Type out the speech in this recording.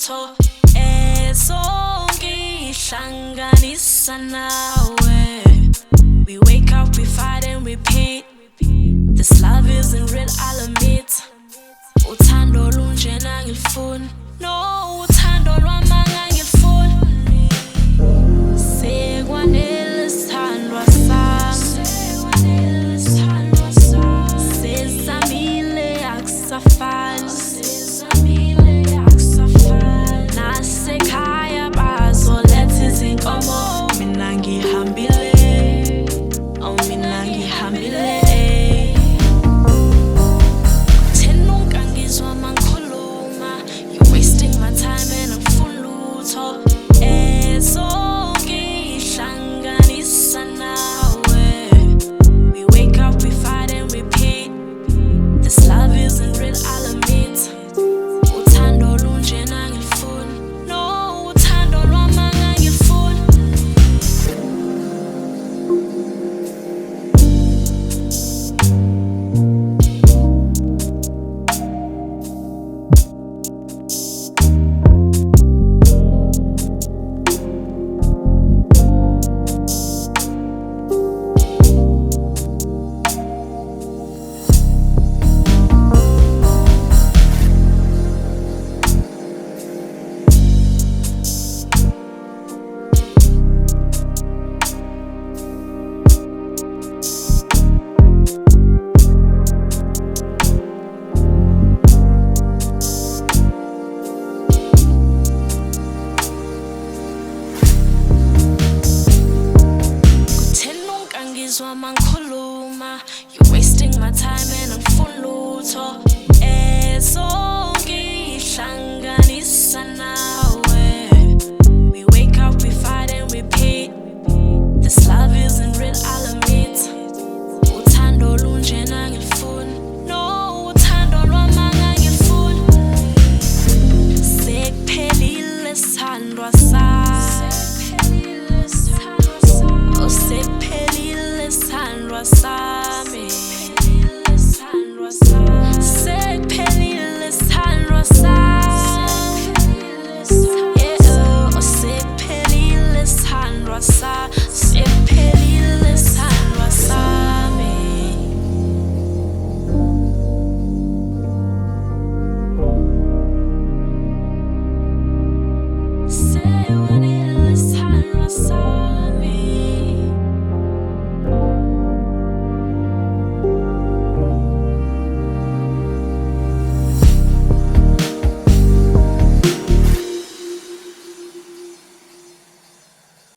lutho ezongihlanganisa nawe. We wake up, we fight and repeat. This love isn't real, I'll admit. Uthando lunjena ngilifuni. No, uthando lwamanga ngilifuni. Sekwanele sithandwa sami. Sesamile akusafani. Nasekhaya bazoletha izinkomo. Mina ngihambile. Oh, mina ngihambile. Thenunka ngizwa mangikhuluma. You're wasting my time and angifuni lutho ezongihlanganisa nawe. We wake up, we fight and repeat. This love isn't real, I'll admit. Uthando lunjena ngilifuni. No, uthando lwamanga ngilifuni. Ngizwa mangikhuluma. You're wasting my time and angifuni lutho ezongihlanganisa nawe. We wake up, we fight and repeat. This love isn't real, I'll admit. Uthando lunjena ngilifuni. No, uthando lwamanga ngilifuni. Sekuphelile sithandwa